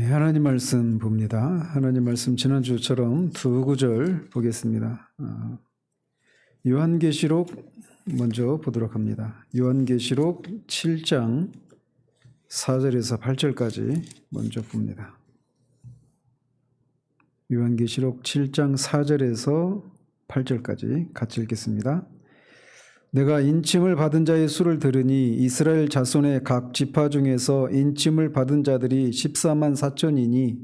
하나님 말씀 봅니다. 하나님 말씀 지난주처럼 두 구절 보겠습니다. 요한계시록 먼저 보도록 합니다. 요한계시록 7장 4절에서 8절까지 먼저 봅니다. 요한계시록 7장 4절에서 8절까지 같이 읽겠습니다. 내가 인침을 받은 자의 수를 들으니 이스라엘 자손의 각 지파 중에서 인침을 받은 자들이 14만 4천이니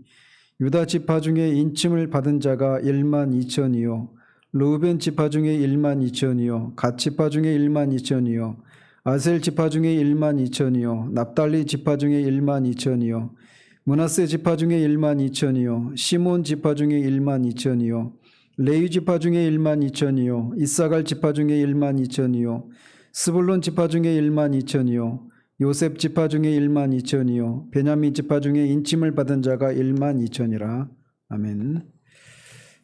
유다 지파 중에 인침을 받은 자가 1만 2천이요 르우벤 지파 중에 1만 2천이요 갓 지파 중에 1만 2천이요 아셀 지파 중에 1만 2천이요 납달리 지파 중에 1만 2천이요 므낫세 지파 중에 1만 2천이요 시몬 지파 중에 1만 2천이요 레위 지파 중에 1만 2천이요 이사갈 지파 중에 1만 2천이요 스불론 지파 중에 1만 2천이요 요셉 지파 중에 1만 2천이요 베냐민 지파 중에 인침을 받은 자가 1만 2천이라. 아멘.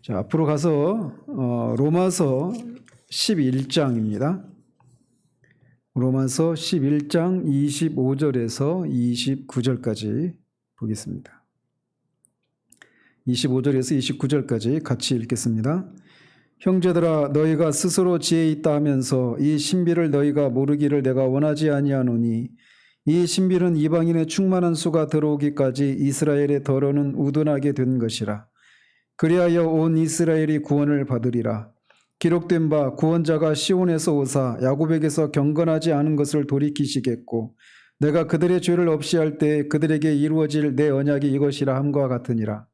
자, 앞으로 가서 로마서 11장입니다. 로마서 11장 25절에서 29절까지 보겠습니다. 25절에서 29절까지 같이 읽겠습니다. 형제들아 너희가 스스로 지혜 있다 하면서 이 신비를 너희가 모르기를 내가 원하지 아니하노니 이 신비는 이방인의 충만한 수가 들어오기까지 이스라엘의 더러는 우둔하게 된 것이라. 그리하여 온 이스라엘이 구원을 받으리라. 기록된 바 구원자가 시온에서 오사 야곱에게서 경건하지 않은 것을 돌이키시겠고 내가 그들의 죄를 없이 할 때 그들에게 이루어질 내 언약이 이것이라 함과 같으니라.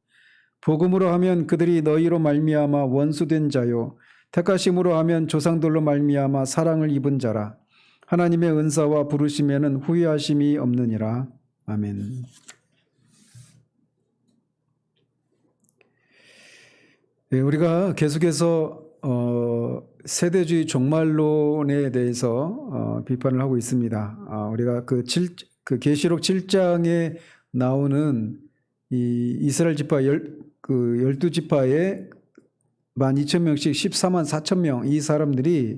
복음으로 하면 그들이 너희로 말미암아 원수된 자요 택하심으로 하면 조상들로 말미암아 사랑을 입은 자라. 하나님의 은사와 부르심에는 후회하심이 없느니라. 아멘. 네, 우리가 계속해서 세대주의 종말론에 대해서 비판을 하고 있습니다. 우리가 그 계시록 7장에 나오는 이 이스라엘 지파 12지파에 12,000명씩 14만 4천명 이 사람들이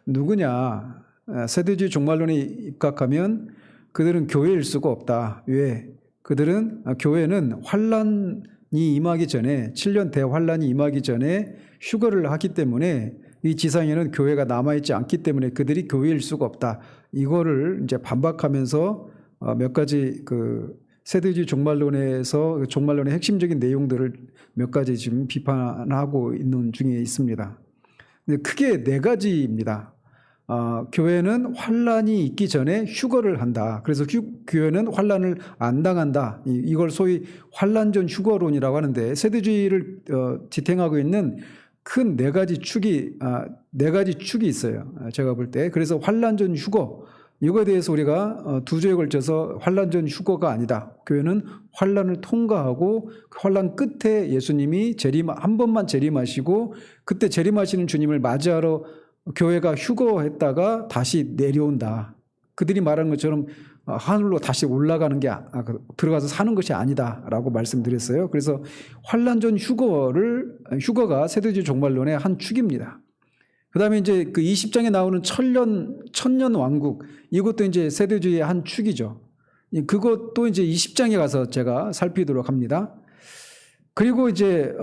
누구냐? 세대주의 종말론에 입각하면 그들은 교회일 수가 없다. 왜? 그들은 교회는 환란이 임하기 전에 7년 대환란이 임하기 전에 휴거를 하기 때문에 이 지상에는 교회가 남아있지 않기 때문에 그들이 교회일 수가 없다. 이거를 이제 반박하면서 몇 가지 세대주의 종말론에서 종말론의 핵심적인 내용들을 몇 가지 지금 비판하고 있는 중에 있습니다. 근데 크게 네 가지입니다. 교회는 환란이 있기 전에 휴거를 한다. 그래서 교회는 환란을 안 당한다. 이걸 소위 환란 전 휴거론이라고 하는데 세대주의를 지탱하고 있는 큰 네 가지 축이 있어요. 제가 볼 때. 그래서 환란 전 휴거. 이거에 대해서 우리가 두 주에 걸쳐서 환란 전 휴거가 아니다. 교회는 환란을 통과하고 환란 끝에 예수님이 한 번만 재림하시고 그때 재림하시는 주님을 맞이하러 교회가 휴거했다가 다시 내려온다. 그들이 말한 것처럼 하늘로 다시 올라가는 게 들어가서 사는 것이 아니다라고 말씀드렸어요. 그래서 환란 전 휴거가 세대주의 종말론의 한 축입니다. 그 다음에 이제 그 20장에 나오는 천년 왕국, 이것도 이제 세대주의의 한 축이죠. 그것도 이제 20장에 가서 제가 살피도록 합니다. 그리고 이제,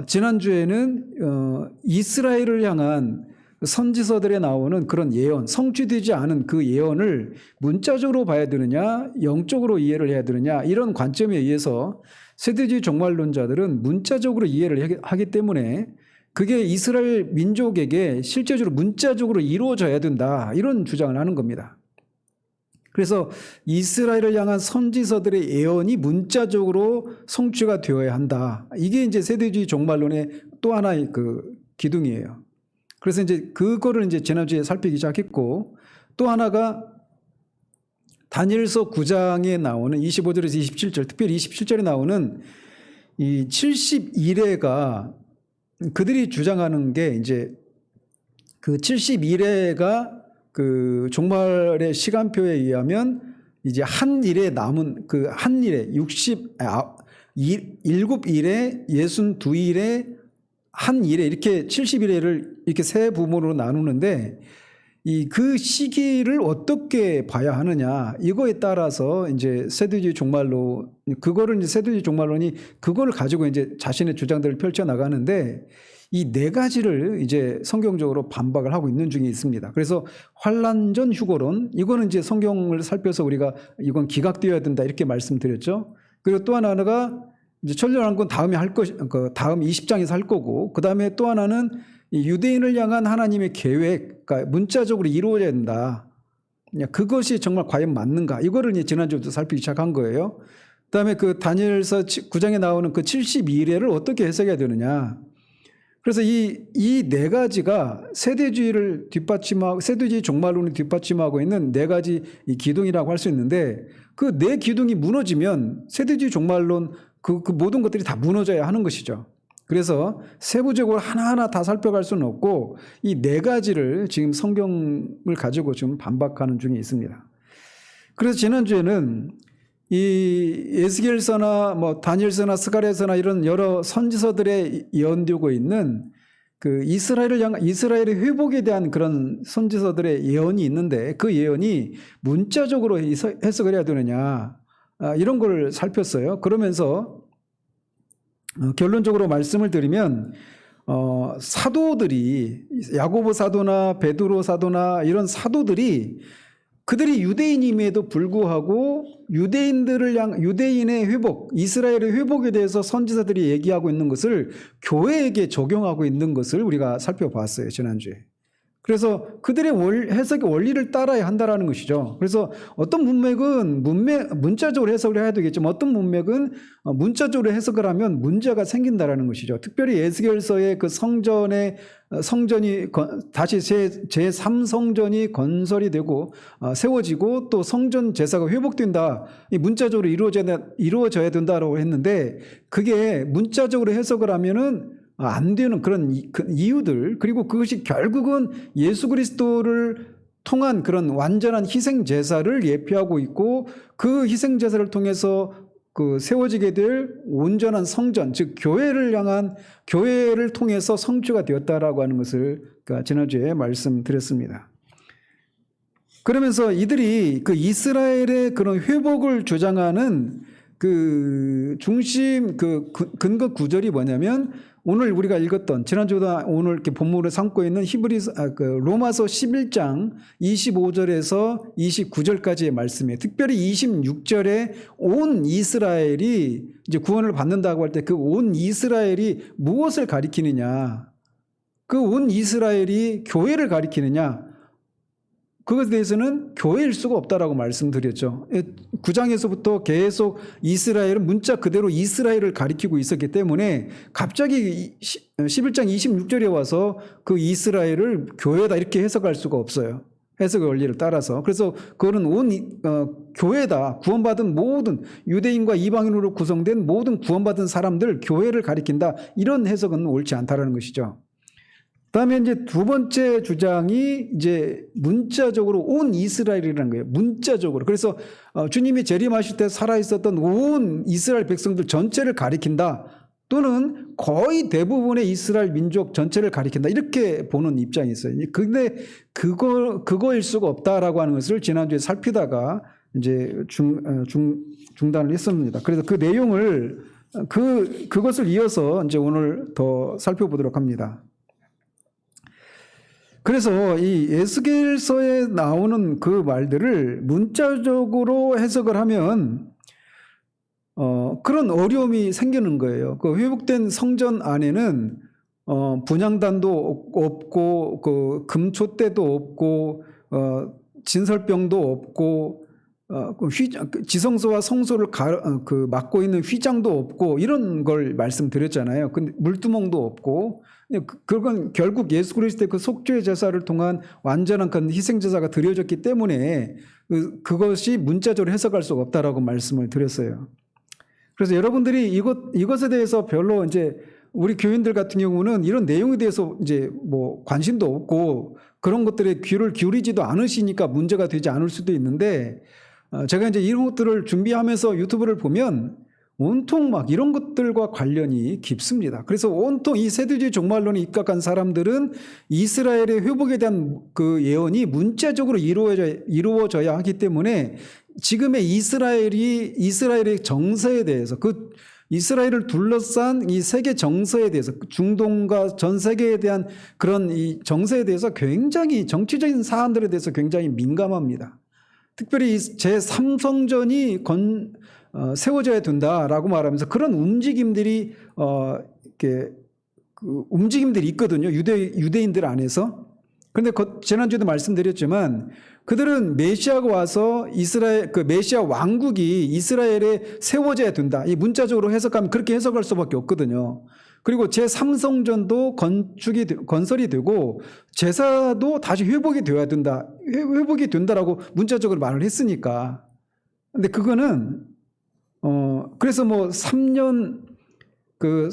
지난주에는, 이스라엘을 향한 선지서들에 나오는 그런 예언, 성취되지 않은 그 예언을 문자적으로 봐야 되느냐, 영적으로 이해를 해야 되느냐, 이런 관점에 의해서 세대주의 종말론자들은 문자적으로 이해를 하기 때문에 그게 이스라엘 민족에게 실제적으로 문자적으로 이루어져야 된다. 이런 주장을 하는 겁니다. 그래서 이스라엘을 향한 선지서들의 예언이 문자적으로 성취가 되어야 한다. 이게 이제 세대주의 종말론의 또 하나의 기둥이에요. 그래서 이제 그거를 이제 지난주에 살피기 시작했고 또 하나가 다니엘서 9장에 나오는 25절에서 27절, 특별히 27절에 나오는 이 71회가 그들이 주장하는 게 이제 그 71회가 그 종말의 시간표에 의하면 이제 한 일에 남은 한 일에 7일에 62일에 한 일에 이렇게 71회를 이렇게 세 부분으로 나누는데 그 시기를 어떻게 봐야 하느냐 이거에 따라서 이제 세대주의 종말론 그거를 이제 세대주의 종말론이 그거를 가지고 이제 자신의 주장들을 펼쳐 나가는데 이 네 가지를 이제 성경적으로 반박을 하고 있는 중에 있습니다. 그래서 환란 전 휴거론 이거는 이제 성경을 살펴서 우리가 이건 기각되어야 된다 이렇게 말씀드렸죠. 그리고 또 하나가 이제 천년왕국 다음에 할 것, 그 다음 20장에서 할 거고 그 다음에 또 하나는 이 유대인을 향한 하나님의 계획, 그러니까 문자적으로 이루어져야 된다. 그것이 정말 과연 맞는가? 이거를 이제 지난주부터 살피기 시작한 거예요. 그 다음에 그 다니엘서 9장에 나오는 그 72일을 어떻게 해석해야 되느냐. 그래서 이 네 가지가 세대주의를 뒷받침하고, 세대주의 종말론을 뒷받침하고 있는 네 가지 이 기둥이라고 할 수 있는데 그 네 기둥이 무너지면 세대주의 종말론 그 모든 것들이 다 무너져야 하는 것이죠. 그래서 세부적으로 하나하나 다 살펴갈 수는 없고 이 네 가지를 지금 성경을 가지고 지금 반박하는 중에 있습니다. 그래서 지난주에는 이 에스겔서나 뭐 다니엘서나 스가랴서나 이런 여러 선지서들에 예언되고 있는 그 이스라엘의 회복에 대한 그런 선지서들의 예언이 있는데 그 예언이 문자적으로 해석을 해야 되느냐 이런 걸 살폈어요. 그러면서 결론적으로 말씀을 드리면 사도들이 야고보 사도나 베드로 사도나 이런 사도들이 그들이 유대인임에도 불구하고 유대인의 회복, 이스라엘의 회복에 대해서 선지자들이 얘기하고 있는 것을 교회에게 적용하고 있는 것을 우리가 살펴봤어요, 지난주에. 그래서 그들의 해석의 원리를 따라야 한다는 것이죠. 그래서 어떤 문맥은 문자적으로 해석을 해야 되겠지만 어떤 문맥은 문자적으로 해석을 하면 문제가 생긴다는 것이죠. 특별히 에스겔서의 그 성전이 다시 제3성전이 건설이 되고 세워지고 또 성전 제사가 회복된다. 이 문자적으로 이루어져야 된다라고 했는데 그게 문자적으로 해석을 하면은 안 되는 그런 이유들 그리고 그것이 결국은 예수 그리스도를 통한 그런 완전한 희생 제사를 예표하고 있고 그 희생 제사를 통해서 그 세워지게 될 온전한 성전 즉 교회를 통해서 성취가 되었다라고 하는 것을 지난주에 말씀드렸습니다. 그러면서 이들이 그 이스라엘의 그런 회복을 주장하는 그 중심 그 근거 구절이 뭐냐면 오늘 우리가 읽었던 지난주보다 오늘 이렇게 본문을 삼고 있는 로마서 11장 25절에서 29절까지의 말씀이에요. 특별히 26절에 온 이스라엘이 이제 구원을 받는다고 할 때 그 온 이스라엘이 무엇을 가리키느냐? 그 온 이스라엘이 교회를 가리키느냐? 그것에 대해서는 교회일 수가 없다라고 말씀드렸죠. 9장에서부터 계속 이스라엘은 문자 그대로 이스라엘을 가리키고 있었기 때문에 갑자기 11장 26절에 와서 그 이스라엘을 교회다 이렇게 해석할 수가 없어요. 해석의 원리를 따라서. 그래서 그거는 교회다. 구원받은 모든 유대인과 이방인으로 구성된 모든 구원받은 사람들 교회를 가리킨다. 이런 해석은 옳지 않다라는 것이죠. 그다음에 이제 두 번째 주장이 이제 문자적으로 온 이스라엘이라는 거예요. 문자적으로. 그래서 주님이 재림하실 때 살아 있었던 온 이스라엘 백성들 전체를 가리킨다. 또는 거의 대부분의 이스라엘 민족 전체를 가리킨다. 이렇게 보는 입장이 있어요. 근데 그거일 수가 없다라고 하는 것을 지난주에 살피다가 이제 중단을 했습니다. 그래서 그 내용을 그것을 이어서 이제 오늘 더 살펴보도록 합니다. 그래서 이 에스겔서에 나오는 그 말들을 문자적으로 해석을 하면 그런 어려움이 생기는 거예요. 그 회복된 성전 안에는 분향단도 없고 그 금촛대도 없고 진설병도 없고 지성소와 성소를 막고 있는 휘장도 없고 이런 걸 말씀드렸잖아요. 근데 물두멍도 없고 그건 결국 예수 그리스도의 그 속죄 제사를 통한 완전한 그 희생 제사가 드려졌기 때문에 그것이 문자적으로 해석할 수가 없다라고 말씀을 드렸어요. 그래서 여러분들이 이것에 대해서 별로 이제 우리 교인들 같은 경우는 이런 내용에 대해서 이제 뭐 관심도 없고 그런 것들에 귀를 기울이지도 않으시니까 문제가 되지 않을 수도 있는데 제가 이제 이런 것들을 준비하면서 유튜브를 보면 온통 막 이런 것들과 관련이 깊습니다. 그래서 온통 이 세대주의 종말론에 입각한 사람들은 이스라엘의 회복에 대한 그 예언이 문자적으로 이루어져야 하기 때문에 지금의 이스라엘의 정세에 대해서, 그 이스라엘을 둘러싼 이 세계 정세에 대해서, 중동과 전 세계에 대한 그런 이 정세에 대해서 굉장히, 정치적인 사안들에 대해서 굉장히 민감합니다. 특별히 제3성전이 세워져야 된다라고 말하면서 그런 움직임들이 이렇게 움직임들이 있거든요. 유대인들 안에서. 그런데 지난주에도 말씀드렸지만 그들은 메시아가 와서 메시아 왕국이 이스라엘에 세워져야 된다. 이 문자적으로 해석하면 그렇게 해석할 수밖에 없거든요. 그리고 제3성전도 건설이 되고 제사도 다시 회복이 되어야 된다. 회복이 된다라고 문자적으로 말을 했으니까. 근데 그거는 그래서 뭐 3년 그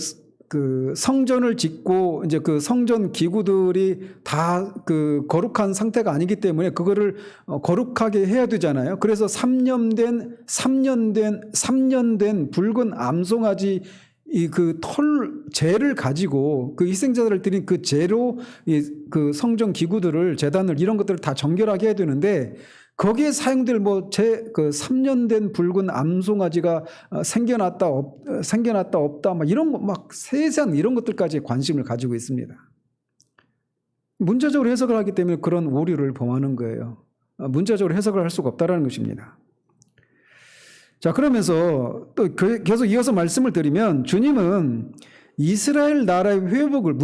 성전을 짓고 이제 그 성전 기구들이 다 그 거룩한 상태가 아니기 때문에 그거를 거룩하게 해야 되잖아요. 그래서 3년 된 붉은 암송아지 이 그 재를 가지고 그 희생자들을 드린 그 재로 그 성전 기구들을, 제단을, 이런 것들을 다 정결하게 해야 되는데 거기에 사용될 그 3년 된 붉은 암송아지가 생겨났다 없다 막 이런 거, 막 세세한 이런 것들까지 관심을 가지고 있습니다. 문자적으로 해석을 하기 때문에 그런 오류를 범하는 거예요. 문자적으로 해석을 할 수가 없다라는 것입니다. 자, 그러면서 또 계속 이어서 말씀을 드리면 주님은 이스라엘 나라의 회복을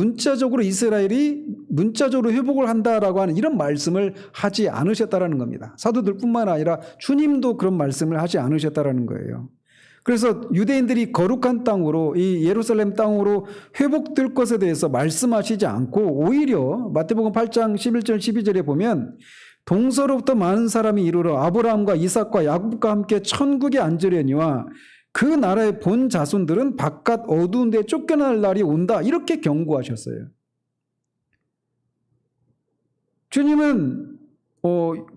이스라엘이 문자적으로 회복을 한다라고 하는 이런 말씀을 하지 않으셨다라는 겁니다. 사도들뿐만 아니라 주님도 그런 말씀을 하지 않으셨다라는 거예요. 그래서 유대인들이 거룩한 땅으로, 이 예루살렘 땅으로 회복될 것에 대해서 말씀하시지 않고 오히려 마태복음 8장 11절 12절에 보면 동서로부터 많은 사람이 이르러 아브라함과 이삭과 야곱과 함께 천국에 앉으려니와 그 나라의 본 자손들은 바깥 어두운 데 쫓겨날 날이 온다, 이렇게 경고하셨어요. 주님은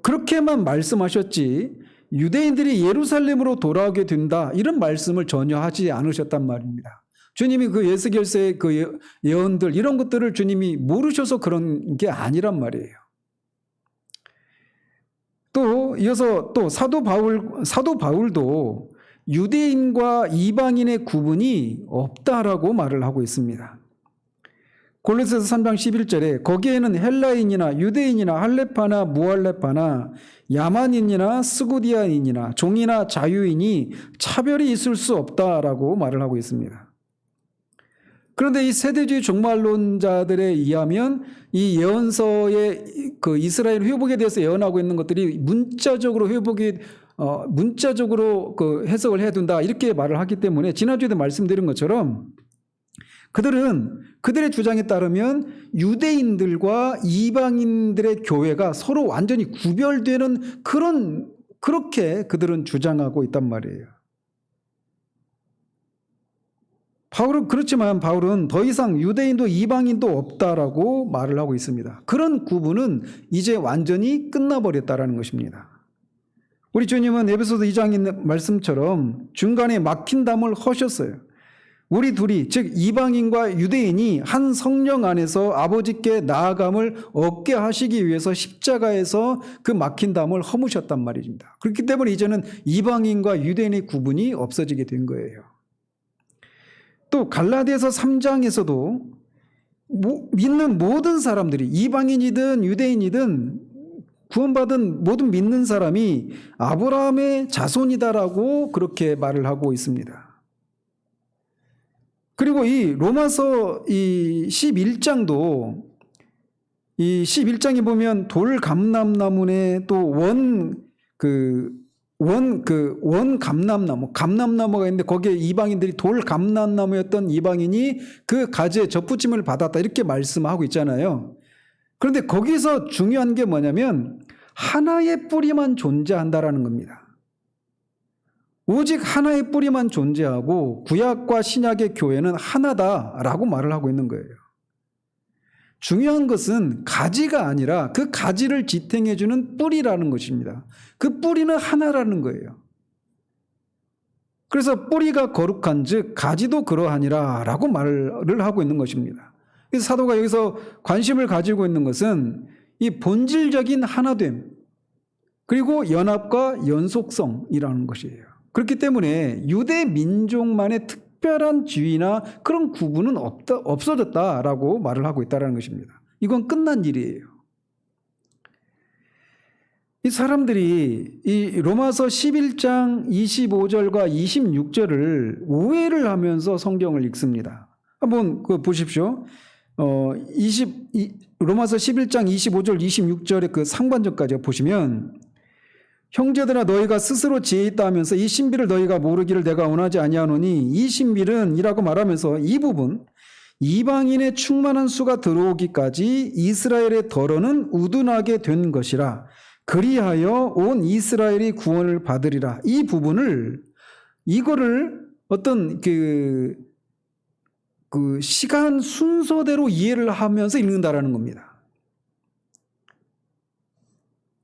그렇게만 말씀하셨지 유대인들이 예루살렘으로 돌아오게 된다 이런 말씀을 전혀 하지 않으셨단 말입니다. 주님이 그 에스겔서의 그 예언들, 이런 것들을 주님이 모르셔서 그런 게 아니란 말이에요. 또 이어서 또 사도 바울도 유대인과 이방인의 구분이 없다라고 말을 하고 있습니다. 골로새서 3장 11절에 거기에는 헬라인이나 유대인이나 할레파나 무할레파나 야만인이나 스구디아인이나 종이나 자유인이 차별이 있을 수 없다라고 말을 하고 있습니다. 그런데 이 세대주의 종말론자들에 의하면 이 예언서의 그 이스라엘 회복에 대해서 예언하고 있는 것들이 문자적으로 그 해석을 해야 된다, 이렇게 말을 하기 때문에 지난주에도 말씀드린 것처럼 그들의 주장에 따르면 유대인들과 이방인들의 교회가 서로 완전히 구별되는 그렇게 그들은 주장하고 있단 말이에요. 그렇지만 바울은 더 이상 유대인도 이방인도 없다라고 말을 하고 있습니다. 그런 구분은 이제 완전히 끝나버렸다라는 것입니다. 우리 주님은 에베소서 2장에 있는 말씀처럼 중간에 막힌 담을 허셨어요. 우리 둘이, 즉 이방인과 유대인이 한 성령 안에서 아버지께 나아감을 얻게 하시기 위해서 십자가에서 그 막힌 담을 허무셨단 말입니다. 그렇기 때문에 이제는 이방인과 유대인의 구분이 없어지게 된 거예요. 또 갈라디아서 3장에서도 믿는 모든 사람들이, 이방인이든 유대인이든 구원받은 모든 믿는 사람이 아브라함의 자손이다라고 그렇게 말을 하고 있습니다. 그리고 이 로마서 이 11장도, 이 11장에 보면 돌감람나무에 또 감람나무가 있는데 거기에 이방인들이 돌감람나무였던 이방인이 그 가지에 접붙임을 받았다, 이렇게 말씀하고 있잖아요. 그런데 거기서 중요한 게 뭐냐면 하나의 뿌리만 존재한다라는 겁니다. 오직 하나의 뿌리만 존재하고 구약과 신약의 교회는 하나다라고 말을 하고 있는 거예요. 중요한 것은 가지가 아니라 그 가지를 지탱해주는 뿌리라는 것입니다. 그 뿌리는 하나라는 거예요. 그래서 뿌리가 거룩한 즉 가지도 그러하니라 라고 말을 하고 있는 것입니다. 그래서 사도가 여기서 관심을 가지고 있는 것은 이 본질적인 하나됨 그리고 연합과 연속성이라는 것이에요. 그렇기 때문에 유대 민족만의 특별한 지위나 그런 구분은 없어졌다라고 말을 하고 있다는 것입니다. 이건 끝난 일이에요. 이 사람들이 이 로마서 11장 25절과 26절을 오해를 하면서 성경을 읽습니다. 한번 보십시오. 로마서 11장 25절 26절의 그 상반절까지 보시면 형제들아 너희가 스스로 지혜 있다 하면서 이 신비를 너희가 모르기를 내가 원하지 아니하노니 이 신비는 이라고 말하면서 이 부분 이방인의 충만한 수가 들어오기까지 이스라엘의 덫은 우둔하게 된 것이라 그리하여 온 이스라엘이 구원을 받으리라. 이 부분을 이거를 어떤 그 시간 순서대로 이해를 하면서 읽는다라는 겁니다.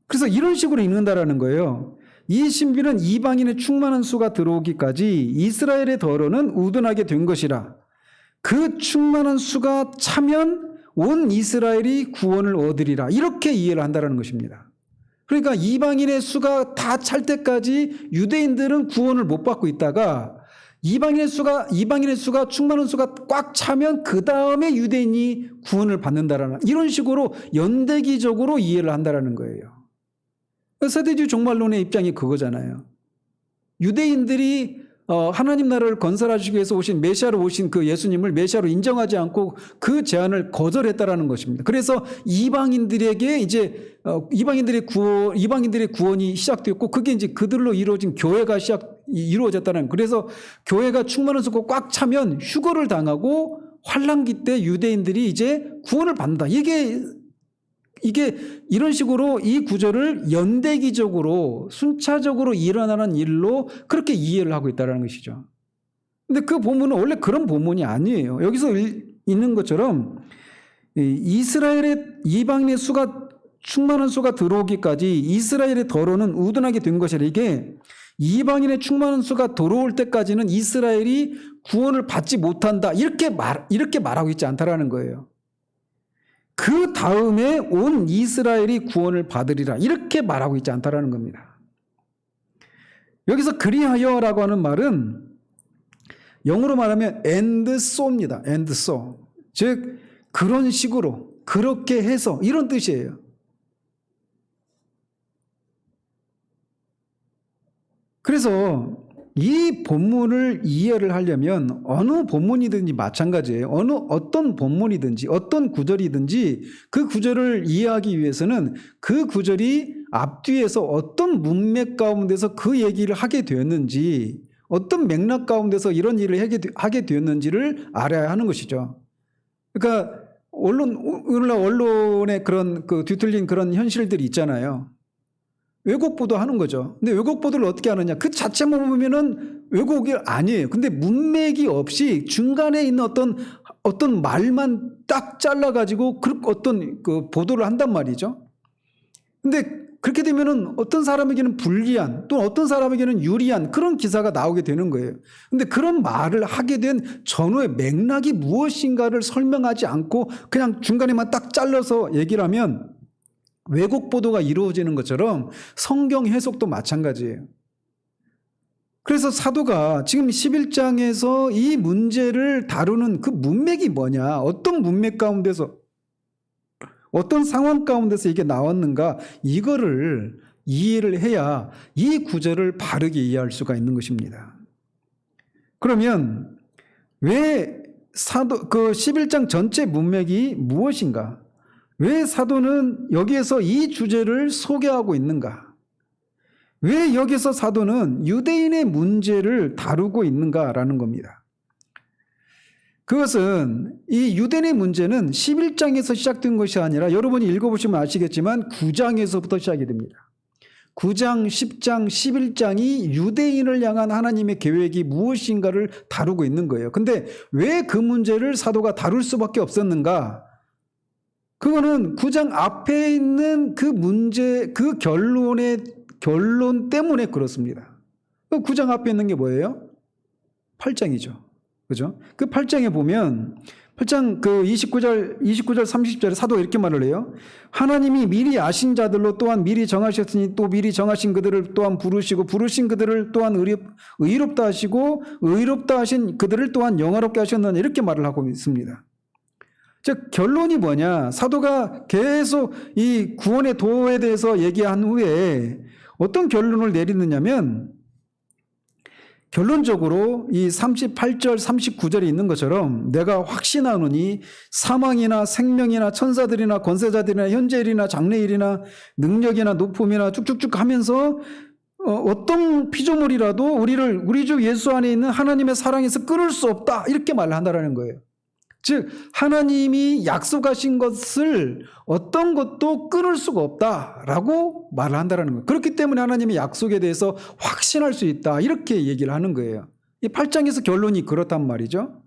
그래서 이런 식으로 읽는다라는 거예요. 이 신비는 이방인의 충만한 수가 들어오기까지 이스라엘의 덫은 우둔하게 된 것이라. 그 충만한 수가 차면 온 이스라엘이 구원을 얻으리라. 이렇게 이해를 한다라는 것입니다. 그러니까 이방인의 수가 다 찰 때까지 유대인들은 구원을 못 받고 있다가 이방인의 수가 충만한 수가 꽉 차면 그 다음에 유대인이 구원을 받는다라는 이런 식으로 연대기적으로 이해를 한다라는 거예요. 세대주의 종말론의 입장이 그거잖아요. 유대인들이 하나님 나라를 건설하시기 위해서 오신 메시아로 오신 그 예수님을 메시아로 인정하지 않고 그 제안을 거절했다라는 것입니다. 그래서 이방인들에게 이제 이방인들의 구원이 시작되었고 그게 이제 그들로 이루어진 교회가 이루어졌다는. 그래서 교회가 충만한 수가 꽉 차면 휴거를 당하고 환란기 때 유대인들이 이제 구원을 받는다. 이게 이런 식으로 이 구절을 연대기적으로 순차적으로 일어나는 일로 그렇게 이해를 하고 있다는 것이죠. 근데 그 본문은 원래 그런 본문이 아니에요. 여기서 있는 것처럼 이스라엘의 이방인의 수가 충만한 수가 들어오기까지 이스라엘의 덫은 우둔하게 된 것이라. 이게 이방인의 충만한 수가 들어올 때까지는 이스라엘이 구원을 받지 못한다. 이렇게 말하고 있지 않다라는 거예요. 그 다음에 온 이스라엘이 구원을 받으리라. 이렇게 말하고 있지 않다라는 겁니다. 여기서 그리하여라고 하는 말은 영어로 말하면 and so입니다. and so. 즉 그런 식으로 그렇게 해서 이런 뜻이에요. 그래서 이 본문을 이해를 하려면 어느 본문이든지 마찬가지예요. 어떤 본문이든지 어떤 구절이든지 그 구절을 이해하기 위해서는 그 구절이 앞뒤에서 어떤 문맥 가운데서 그 얘기를 하게 되었는지 어떤 맥락 가운데서 이런 일을 하게 되었는지를 알아야 하는 것이죠. 그러니까 오늘날 언론에 그런 뒤틀린 그런 현실들이 있잖아요. 왜곡 보도하는 거죠. 근데 왜곡 보도를 어떻게 하느냐? 그 자체만 보면은 왜곡이 아니에요. 근데 문맥이 없이 중간에 있는 어떤 말만 딱 잘라가지고 어떤 보도를 한단 말이죠. 근데 그렇게 되면은 어떤 사람에게는 불리한 또 어떤 사람에게는 유리한 그런 기사가 나오게 되는 거예요. 근데 그런 말을 하게 된 전후의 맥락이 무엇인가를 설명하지 않고 그냥 중간에만 딱 잘라서 얘기를 하면 왜곡 보도가 이루어지는 것처럼 성경 해석도 마찬가지예요. 그래서 사도가 지금 11장에서 이 문제를 다루는 그 문맥이 뭐냐, 어떤 문맥 가운데서 어떤 상황 가운데서 이게 나왔는가, 이거를 이해를 해야 이 구절을 바르게 이해할 수가 있는 것입니다. 그러면 왜 그 11장 전체 문맥이 무엇인가? 왜 사도는 여기에서 이 주제를 소개하고 있는가? 왜 여기서 사도는 유대인의 문제를 다루고 있는가라는 겁니다. 그것은 이 유대인의 문제는 11장에서 시작된 것이 아니라 여러분이 읽어보시면 아시겠지만 9장에서부터 시작이 됩니다. 9장, 10장, 11장이 유대인을 향한 하나님의 계획이 무엇인가를 다루고 있는 거예요. 근데 왜 그 문제를 사도가 다룰 수밖에 없었는가? 그거는 9장 앞에 있는 그 문제, 그 결론 때문에 그렇습니다. 9장 앞에 있는 게 뭐예요? 8장이죠. 그죠? 그 8장에 보면 8장 그 29절 30절에 사도가 이렇게 말을 해요. 하나님이 미리 아신 자들로 또한 미리 정하셨으니 또 미리 정하신 그들을 또한 부르시고 부르신 그들을 또한 의롭다 하시고 의롭다 하신 그들을 또한 영화롭게 하셨느냐 이렇게 말을 하고 있습니다. 즉 결론이 뭐냐? 사도가 계속 이 구원의 도에 대해서 얘기한 후에 어떤 결론을 내리느냐면 결론적으로 이 38절 39절에 있는 것처럼 내가 확신하노니 사망이나 생명이나 천사들이나 권세자들이나 현재일이나 장래일이나 능력이나 높음이나 쭉쭉쭉 하면서 어떤 피조물이라도 우리 주 예수 안에 있는 하나님의 사랑에서 끊을 수 없다 이렇게 말을 한다는 거예요. 즉 하나님이 약속하신 것을 어떤 것도 끊을 수가 없다라고 말을 한다는 거예요. 그렇기 때문에 하나님의 약속에 대해서 확신할 수 있다 이렇게 얘기를 하는 거예요. 이 8장에서 결론이 그렇단 말이죠.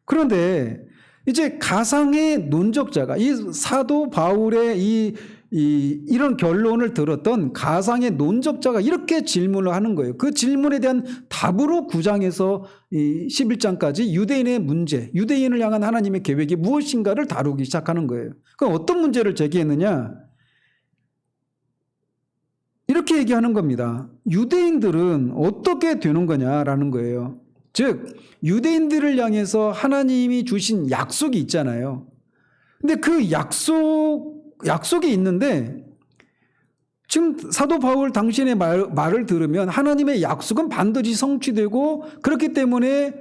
그런데 이제 가상의 논적자가 이 사도 바울의 이런 결론을 들었던 가상의 논적자가 이렇게 질문을 하는 거예요. 그 질문에 대한 답으로 9장에서 11장까지 유대인의 문제, 유대인을 향한 하나님의 계획이 무엇인가를 다루기 시작하는 거예요. 그럼 어떤 문제를 제기했느냐? 이렇게 얘기하는 겁니다. 유대인들은 어떻게 되는 거냐라는 거예요. 즉 유대인들을 향해서 하나님이 주신 약속이 있잖아요. 근데 그 약속이 있는데 지금 사도 바울 당신의 말을 들으면 하나님의 약속은 반드시 성취되고 그렇기 때문에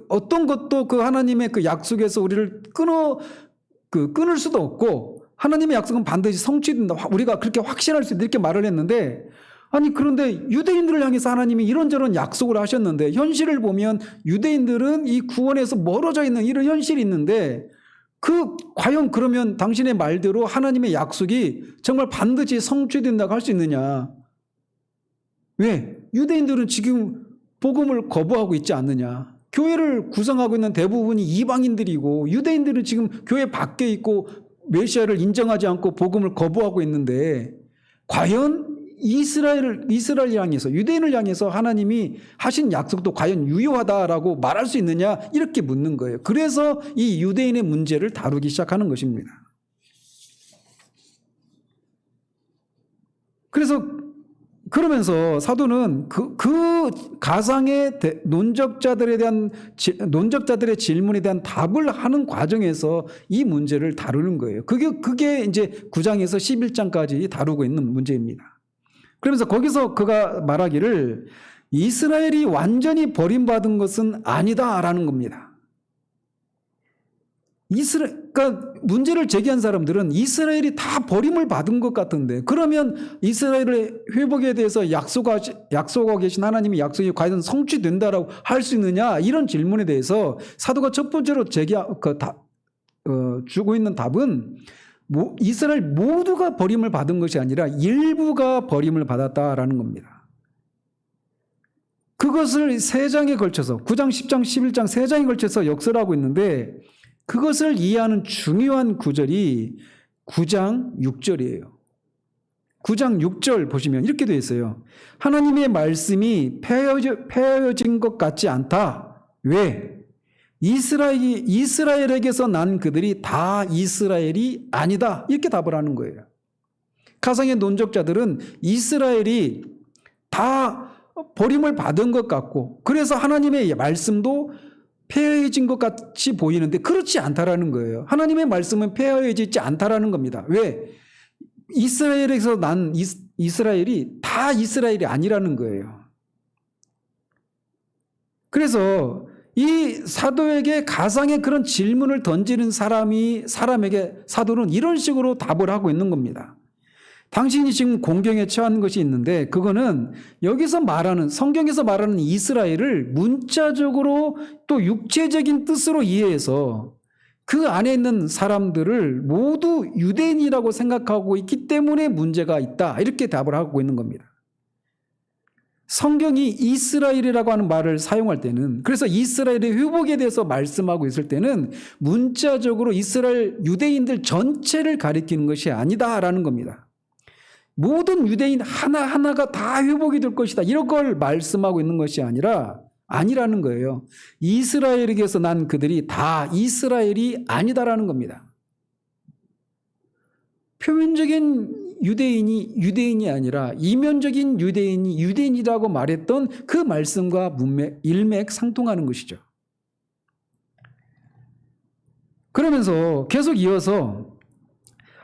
어떤 것도 그 하나님의 그 약속에서 우리를 끊을 수도 없고 하나님의 약속은 반드시 성취된다. 우리가 그렇게 확신할 수 있다. 이렇게 말을 했는데 아니 그런데 유대인들을 향해서 하나님이 이런저런 약속을 하셨는데 현실을 보면 유대인들은 이 구원에서 멀어져 있는 이런 현실이 있는데 과연 그러면 당신의 말대로 하나님의 약속이 정말 반드시 성취된다고 할 수 있느냐? 왜? 유대인들은 지금 복음을 거부하고 있지 않느냐? 교회를 구성하고 있는 대부분이 이방인들이고 유대인들은 지금 교회 밖에 있고 메시아를 인정하지 않고 복음을 거부하고 있는데 과연 이스라엘을 향해서 유대인을 향해서 하나님이 하신 약속도 과연 유효하다라고 말할 수 있느냐 이렇게 묻는 거예요. 그래서 이 유대인의 문제를 다루기 시작하는 것입니다. 그러면서 사도는 그 가상의 논적자들의 질문에 대한 답을 하는 과정에서 이 문제를 다루는 거예요. 그게 이제 9장에서 11장까지 다루고 있는 문제입니다. 그러면서 거기서 그가 말하기를 이스라엘이 완전히 버림받은 것은 아니다라는 겁니다. 그러니까 문제를 제기한 사람들은 이스라엘이 다 버림을 받은 것 같은데 그러면 이스라엘의 회복에 대해서 약속하고 계신 하나님의 약속이 과연 성취된다라고 할 수 있느냐 이런 질문에 대해서 사도가 첫 번째로 주고 있는 답은 이스라엘 모두가 버림을 받은 것이 아니라 일부가 버림을 받았다라는 겁니다. 그것을 3장에 걸쳐서 9장, 10장, 11장 3장에 걸쳐서 역설하고 있는데 그것을 이해하는 중요한 구절이 9장 6절이에요. 9장 6절 보시면 이렇게 되어 있어요. 하나님의 말씀이 폐허진 것 같지 않다. 왜? 이스라엘에게서 난 그들이 다 이스라엘이 아니다. 이렇게 답을 하는 거예요. 가상의 논적자들은 이스라엘이 다 버림을 받은 것 같고 그래서 하나님의 말씀도 폐허해진 것 같이 보이는데 그렇지 않다라는 거예요. 하나님의 말씀은 폐허해지지 않다라는 겁니다. 왜? 이스라엘에서 난 이스라엘이 다 이스라엘이 아니라는 거예요. 그래서 이 사도에게 가상의 그런 질문을 던지는 사람에게 사도는 이런 식으로 답을 하고 있는 겁니다. 당신이 지금 공경에 처한 것이 있는데 그거는 여기서 성경에서 말하는 이스라엘을 문자적으로 또 육체적인 뜻으로 이해해서 그 안에 있는 사람들을 모두 유대인이라고 생각하고 있기 때문에 문제가 있다. 이렇게 답을 하고 있는 겁니다. 성경이 이스라엘이라고 하는 말을 사용할 때는 그래서 이스라엘의 회복에 대해서 말씀하고 있을 때는 문자적으로 이스라엘 유대인들 전체를 가리키는 것이 아니다라는 겁니다. 모든 유대인 하나하나가 다 회복이 될 것이다. 이런 걸 말씀하고 있는 것이 아니라 아니라는 거예요. 이스라엘에게서 난 그들이 다 이스라엘이 아니다라는 겁니다. 표면적인 유대인이 아니라 이면적인 유대인이 유대인이라고 말했던 그 말씀과 일맥상통하는 것이죠. 그러면서 계속 이어서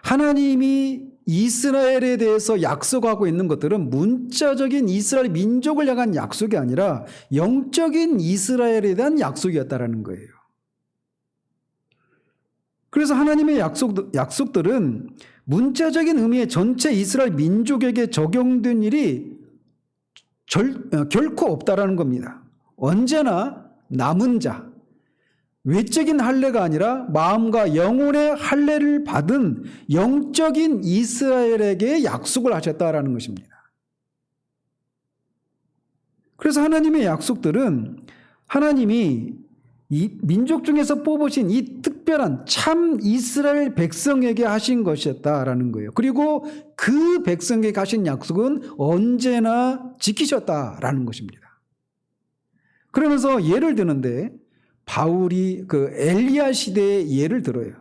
하나님이 이스라엘에 대해서 약속하고 있는 것들은 문자적인 이스라엘 민족을 향한 약속이 아니라 영적인 이스라엘에 대한 약속이었다라는 거예요. 그래서 하나님의 약속들은 문자적인 의미의 전체 이스라엘 민족에게 적용된 일이 결코 없다라는 겁니다. 언제나 남은 자, 외적인 할례가 아니라 마음과 영혼의 할례를 받은 영적인 이스라엘에게 약속을 하셨다라는 것입니다. 그래서 하나님의 약속들은 하나님이 이 민족 중에서 뽑으신 이 특별한 참 이스라엘 백성에게 하신 것이었다라는 거예요. 그리고 그 백성에게 하신 약속은 언제나 지키셨다라는 것입니다. 그러면서 예를 드는데 바울이 그 엘리야 시대의 예를 들어요.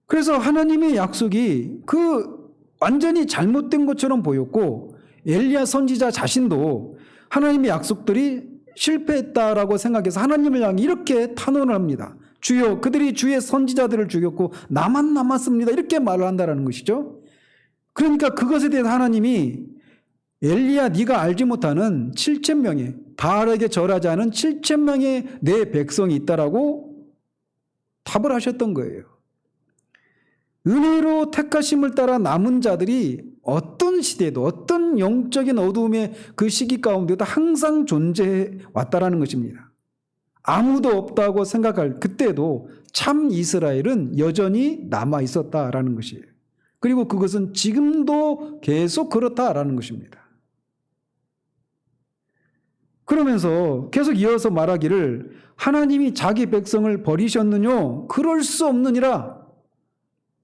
그래서 하나님의 약속이 그 완전히 잘못된 것처럼 보였고 엘리야 선지자 자신도 하나님의 약속들이 실패했다라고 생각해서 하나님을 향해 이렇게 탄원을 합니다. 주여, 그들이 주의 선지자들을 죽였고 나만 남았습니다. 이렇게 말을 한다는 것이죠. 그러니까 그것에 대해서 하나님이 엘리야, 네가 알지 못하는 7,000명의 바알에게 절하지 않은 7,000명의 내 백성이 있다라고 답을 하셨던 거예요. 은혜로 택하심을 따라 남은 자들이 어떤 시대에도 어떤 영적인 어두움의 그 시기 가운데도 항상 존재해 왔다라는 것입니다. 아무도 없다고 생각할 그때도 참 이스라엘은 여전히 남아 있었다라는 것이에요. 그리고 그것은 지금도 계속 그렇다라는 것입니다. 그러면서 계속 이어서 말하기를 하나님이 자기 백성을 버리셨느뇨? 그럴 수 없느니라.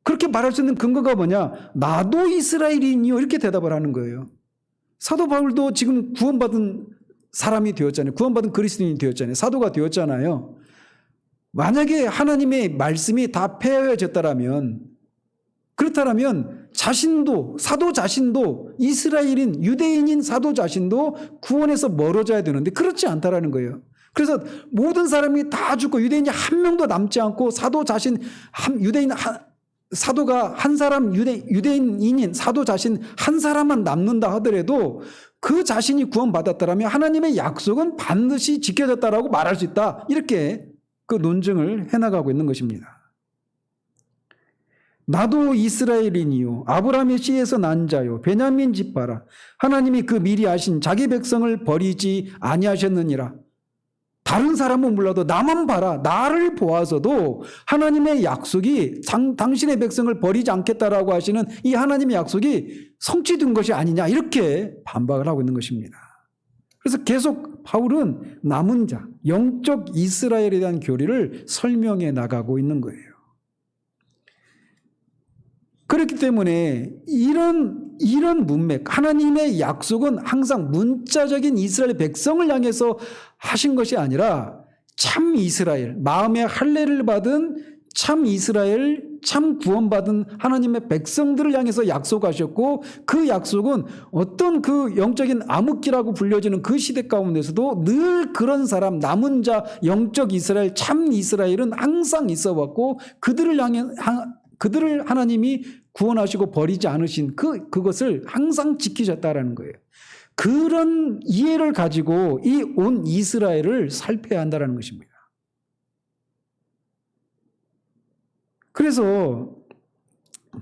그렇게 말할 수 있는 근거가 뭐냐? 나도 이스라엘인이요. 이렇게 대답을 하는 거예요. 사도 바울도 지금 구원받은 사람이 되었잖아요. 구원받은 그리스도인이 되었잖아요. 사도가 되었잖아요. 만약에 하나님의 말씀이 다 폐허해졌다라면 그렇다면 사도 자신도 이스라엘인 유대인인 사도 자신도 구원에서 멀어져야 되는데 그렇지 않다라는 거예요. 그래서 모든 사람이 다 죽고 유대인이 한 명도 남지 않고 사도 자신 사도가 한 사람 유대인인 사도 자신 한 사람만 남는다 하더라도 그 자신이 구원받았다라면 하나님의 약속은 반드시 지켜졌다라고 말할 수 있다. 이렇게 그 논증을 해나가고 있는 것입니다. 나도 이스라엘인이요 아브라함의 씨에서 난 자요 베냐민 지파라 하나님이 그 미리 아신 자기 백성을 버리지 아니하셨느니라. 다른 사람은 몰라도 나만 봐라. 나를 보아서도 하나님의 약속이 당신의 백성을 버리지 않겠다라고 하시는 이 하나님의 약속이 성취된 것이 아니냐 이렇게 반박을 하고 있는 것입니다. 그래서 계속 바울은 남은 자, 영적 이스라엘에 대한 교리를 설명해 나가고 있는 거예요. 그렇기 때문에 이런 문맥, 하나님의 약속은 항상 문자적인 이스라엘 백성을 향해서 하신 것이 아니라 참 이스라엘, 마음의 할례를 받은 참 이스라엘, 참 구원받은 하나님의 백성들을 향해서 약속하셨고 그 약속은 어떤 그 영적인 암흑기라고 불려지는 그 시대 가운데서도 늘 그런 사람, 남은 자, 영적 이스라엘, 참 이스라엘은 항상 있어 왔고 그들을 하나님이 구원하시고 버리지 않으신 그것을 항상 지키셨다라는 거예요. 그런 이해를 가지고 이 온 이스라엘을 살펴야 한다는 것입니다. 그래서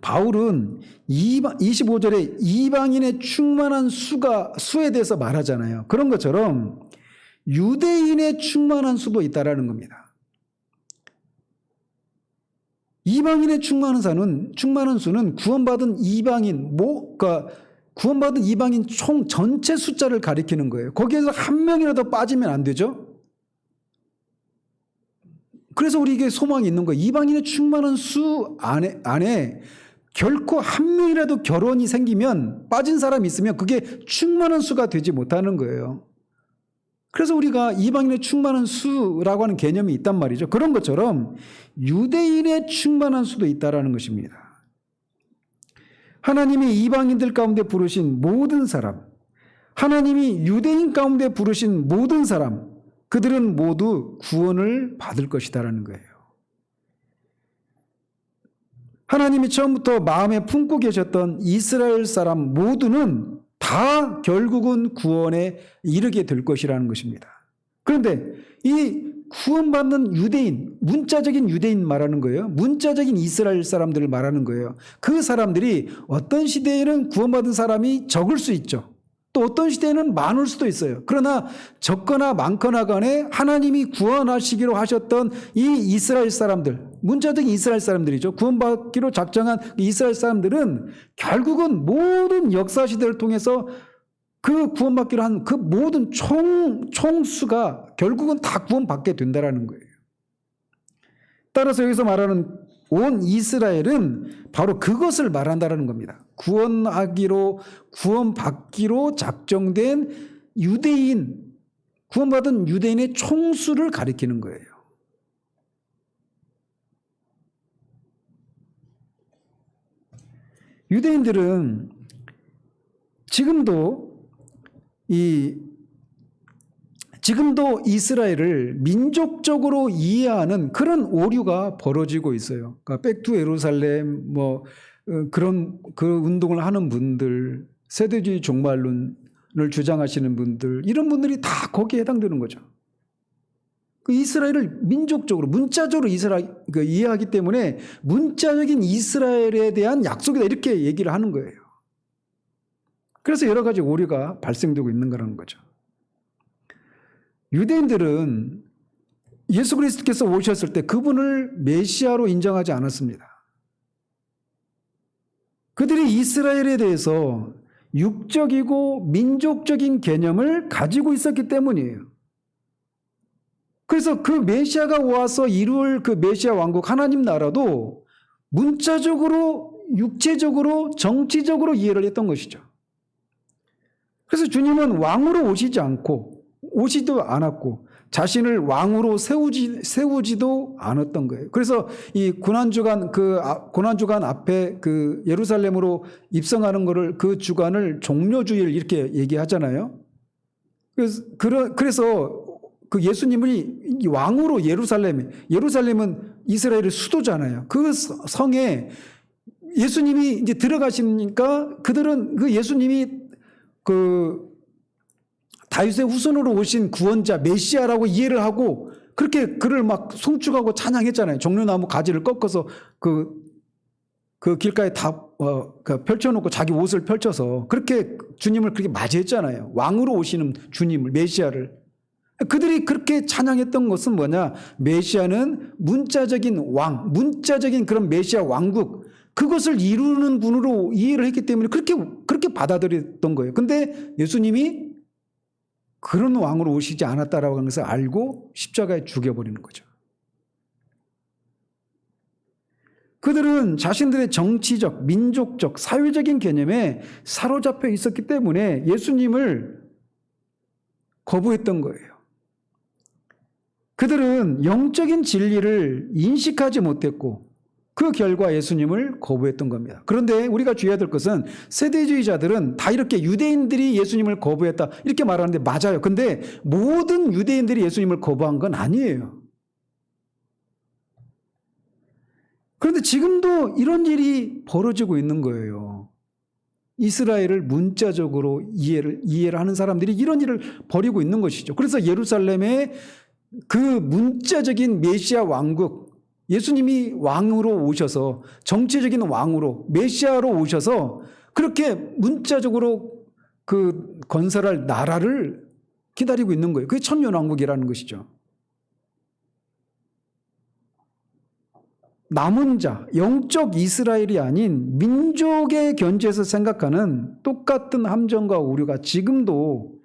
바울은 25절에 이방인의 충만한 수에 대해서 말하잖아요. 그런 것처럼 유대인의 충만한 수도 있다라는 겁니다. 이방인의 충만한 수는 구원받은 이방인, 그러니까 구원받은 이방인 총 전체 숫자를 가리키는 거예요. 거기에서 한 명이라도 빠지면 안 되죠. 그래서 우리에게 소망이 있는 거예요. 이방인의 충만한 수 안에 결코 한 명이라도 결혼이 생기면 빠진 사람이 있으면 그게 충만한 수가 되지 못하는 거예요. 그래서 우리가 이방인의 충만한 수라고 하는 개념이 있단 말이죠. 그런 것처럼 유대인의 충만한 수도 있다라는 것입니다. 하나님이 이방인들 가운데 부르신 모든 사람, 하나님이 유대인 가운데 부르신 모든 사람, 그들은 모두 구원을 받을 것이다라는 거예요. 하나님이 처음부터 마음에 품고 계셨던 이스라엘 사람 모두는 다 결국은 구원에 이르게 될 것이라는 것입니다. 그런데 이 구원받는 유대인, 문자적인 유대인 말하는 거예요. 문자적인 이스라엘 사람들을 말하는 거예요. 그 사람들이 어떤 시대에는 구원받은 사람이 적을 수 있죠. 또 어떤 시대에는 많을 수도 있어요. 그러나 적거나 많거나 간에 하나님이 구원하시기로 하셨던 이 이스라엘 사람들, 문자적인 이스라엘 사람들이죠. 구원받기로 작정한 이스라엘 사람들은 결국은 모든 역사 시대를 통해서 그 구원받기로 한 그 모든 총수가 결국은 다 구원받게 된다라는 거예요. 따라서 여기서 말하는 온 이스라엘은 바로 그것을 말한다라는 겁니다. 구원받기로 작정된 유대인, 구원받은 유대인의 총수를 가리키는 거예요. 유대인들은 지금도 이스라엘을 민족적으로 이해하는 그런 오류가 벌어지고 있어요. 그러니까 백투 예루살렘 그런 그 운동을 하는 분들, 세대주의 종말론을 주장하시는 분들, 이런 분들이 다 거기에 해당되는 거죠. 그 이스라엘을 민족적으로, 문자적으로 이해하기 때문에 문자적인 이스라엘에 대한 약속이다 이렇게 얘기를 하는 거예요. 그래서 여러 가지 오류가 발생되고 있는 거라는 거죠. 유대인들은 예수 그리스도께서 오셨을 때 그분을 메시아로 인정하지 않았습니다. 그들이 이스라엘에 대해서 육적이고 민족적인 개념을 가지고 있었기 때문이에요. 그래서 그 메시아가 와서 이룰 그 메시아 왕국 하나님 나라도 문자적으로, 육체적으로, 정치적으로 이해를 했던 것이죠. 그래서 주님은 왕으로 오시지도 않았고 자신을 왕으로 세우지도 않았던 거예요. 그래서 이 고난주간 앞에 그 예루살렘으로 입성하는 거를 그 주간을 종려주일 이렇게 얘기하잖아요. 그래서 그 예수님이 왕으로 예루살렘은 이스라엘의 수도잖아요. 그 성에 예수님이 이제 들어가시니까 그들은 그 예수님이 그 다윗의 후손으로 오신 구원자 메시아라고 이해를 하고 그렇게 그를 막 송축하고 찬양했잖아요. 종려나무 가지를 꺾어서 그 길가에 다 펼쳐놓고 자기 옷을 펼쳐서 그렇게 주님을 그렇게 맞이했잖아요. 왕으로 오시는 주님을, 메시아를. 그들이 그렇게 찬양했던 것은 뭐냐? 메시아는 문자적인 왕, 문자적인 그런 메시아 왕국, 그것을 이루는 분으로 이해를 했기 때문에 그렇게 받아들였던 거예요. 근데 예수님이 그런 왕으로 오시지 않았다라고 하는 것을 알고 십자가에 죽여버리는 거죠. 그들은 자신들의 정치적, 민족적, 사회적인 개념에 사로잡혀 있었기 때문에 예수님을 거부했던 거예요. 그들은 영적인 진리를 인식하지 못했고 그 결과 예수님을 거부했던 겁니다. 그런데 우리가 주의해야 될 것은 세대주의자들은 다 이렇게 유대인들이 예수님을 거부했다 이렇게 말하는데 맞아요. 근데 모든 유대인들이 예수님을 거부한 건 아니에요. 그런데 지금도 이런 일이 벌어지고 있는 거예요. 이스라엘을 문자적으로 이해를 하는 사람들이 이런 일을 벌이고 있는 것이죠. 그래서 예루살렘에 그 문자적인 메시아 왕국, 예수님이 왕으로 오셔서 정치적인 왕으로 메시아로 오셔서 그렇게 문자적으로 그 건설할 나라를 기다리고 있는 거예요. 그게 천년왕국이라는 것이죠. 남은 자, 영적 이스라엘이 아닌 민족의 견지에서 생각하는 똑같은 함정과 오류가 지금도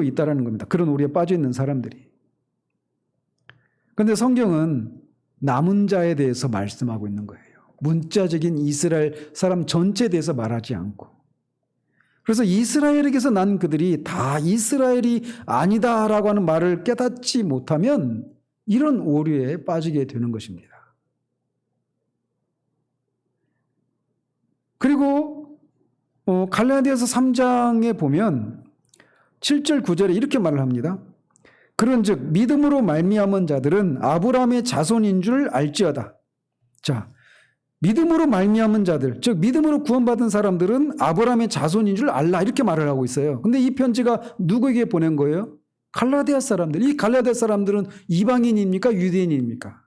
있다라는 겁니다. 그런 오류에 빠져 있는 사람들이. 그런데 성경은 남은 자에 대해서 말씀하고 있는 거예요. 문자적인 이스라엘 사람 전체에 대해서 말하지 않고. 그래서 이스라엘에게서 난 그들이 다 이스라엘이 아니다라고 하는 말을 깨닫지 못하면 이런 오류에 빠지게 되는 것입니다. 그리고 갈라디아서 3장에 보면 7절 9절에 이렇게 말을 합니다. 그런즉 믿음으로 말미암은 자들은 아브라함의 자손인 줄 알지어다. 자, 믿음으로 말미암은 자들, 즉 믿음으로 구원받은 사람들은 아브라함의 자손인 줄 알라 이렇게 말을 하고 있어요. 근데 이 편지가 누구에게 보낸 거예요? 갈라디아 사람들. 이 갈라디아 사람들은 이방인입니까? 유대인입니까?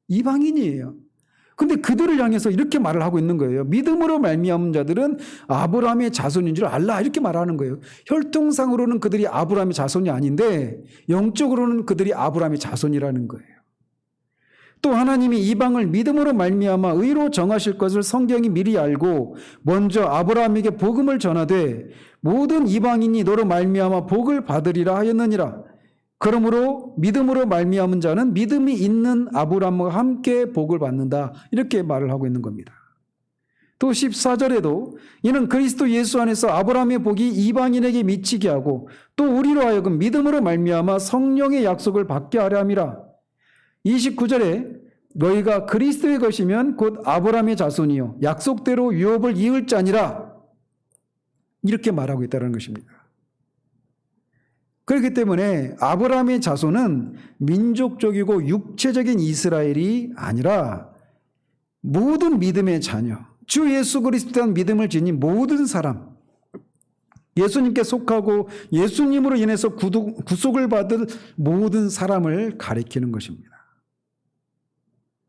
이방인이에요. 근데 그들을 향해서 이렇게 말을 하고 있는 거예요. 믿음으로 말미암은 자들은 아브라함의 자손인 줄 알라 이렇게 말하는 거예요. 혈통상으로는 그들이 아브라함의 자손이 아닌데 영적으로는 그들이 아브라함의 자손이라는 거예요. 또 하나님이 이방을 믿음으로 말미암아 의로 정하실 것을 성경이 미리 알고 먼저 아브라함에게 복음을 전하되 모든 이방인이 너로 말미암아 복을 받으리라 하였느니라. 그러므로 믿음으로 말미암은 자는 믿음이 있는 아브라함과 함께 복을 받는다. 이렇게 말을 하고 있는 겁니다. 또 14절에도 이는 그리스도 예수 안에서 아브라함의 복이 이방인에게 미치게 하고 또 우리로 하여금 믿음으로 말미암아 성령의 약속을 받게 하려 함이라. 29절에 너희가 그리스도의 것이면 곧 아브라함의 자손이요 약속대로 유업을 이을 자니라. 이렇게 말하고 있다는 것입니다. 그렇기 때문에 아브라함의 자손은 민족적이고 육체적인 이스라엘이 아니라 모든 믿음의 자녀, 주 예수 그리스도에 대한 믿음을 지닌 모든 사람, 예수님께 속하고 예수님으로 인해서 구속을 받을 모든 사람을 가리키는 것입니다.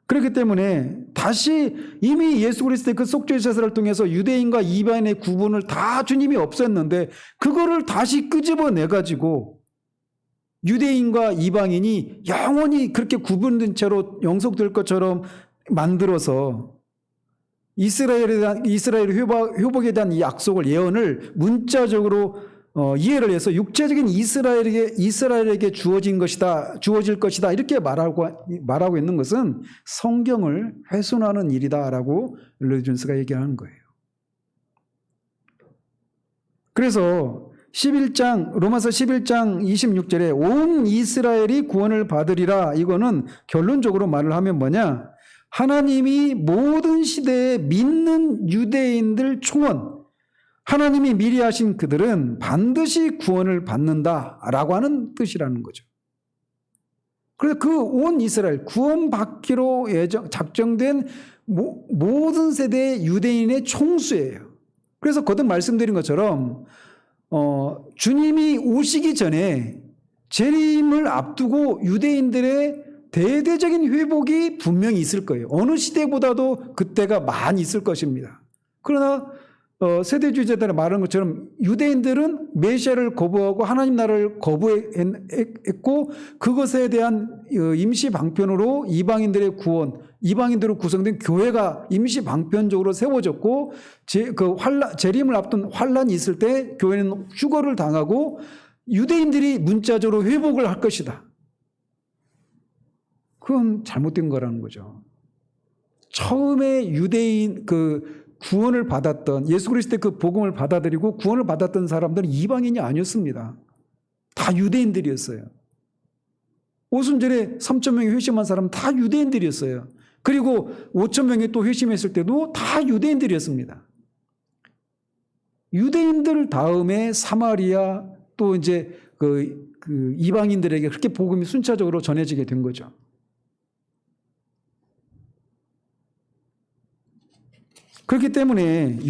그렇기 때문에 다시 이미 예수 그리스도의 그 속죄 제사를 통해서 유대인과 이방인의 구분을 다 주님이 없앴는데 그거를 다시 끄집어내 가지고 유대인과 이방인이 영원히 그렇게 구분된 채로 영속될 것처럼 만들어서 이스라엘의 회복에 대한 이 약속을 예언을 문자적으로 이해를 해서 육체적인 이스라엘에게 주어질 것이다 이렇게 말하고 있는 것은 성경을 훼손하는 일이다라고 르준스가 얘기하는 거예요. 그래서 로마서 11장 26절에 온 이스라엘이 구원을 받으리라 이거는 결론적으로 말을 하면 뭐냐? 하나님이 모든 시대에 믿는 유대인들 총원 하나님이 미리 하신 그들은 반드시 구원을 받는다라고 하는 뜻이라는 거죠. 그래서 그 온 이스라엘 구원받기로 작정된 모든 세대의 유대인의 총수예요. 그래서 거듭 말씀드린 것처럼 주님이 오시기 전에 재림을 앞두고 유대인들의 대대적인 회복이 분명히 있을 거예요. 어느 시대보다도 그때가 많이 있을 것입니다. 그러나 세대주의자들이 말하는 것처럼 유대인들은 메시아를 거부하고 하나님 나라를 거부했고 그것에 대한 임시 방편으로 이방인들의 구원, 이방인들로 구성된 교회가 임시 방편적으로 세워졌고 재림을 앞둔 환란이 있을 때 교회는 휴거를 당하고 유대인들이 문자적으로 회복을 할 것이다. 그건 잘못된 거라는 거죠. 처음에 유대인 구원을 받았던 예수 그리스도의 그 복음을 받아들이고 구원을 받았던 사람들은 이방인이 아니었습니다. 다 유대인들이었어요. 오순절에 3,000명이 회심한 사람은 다 유대인들이었어요. 그리고 5,000명이 또 회심했을 때도 다 유대인들이었습니다. 유대인들 다음에 사마리아 또 이제 그 이방인들에게 그렇게 복음이 순차적으로 전해지게 된 거죠. 그렇기 때문에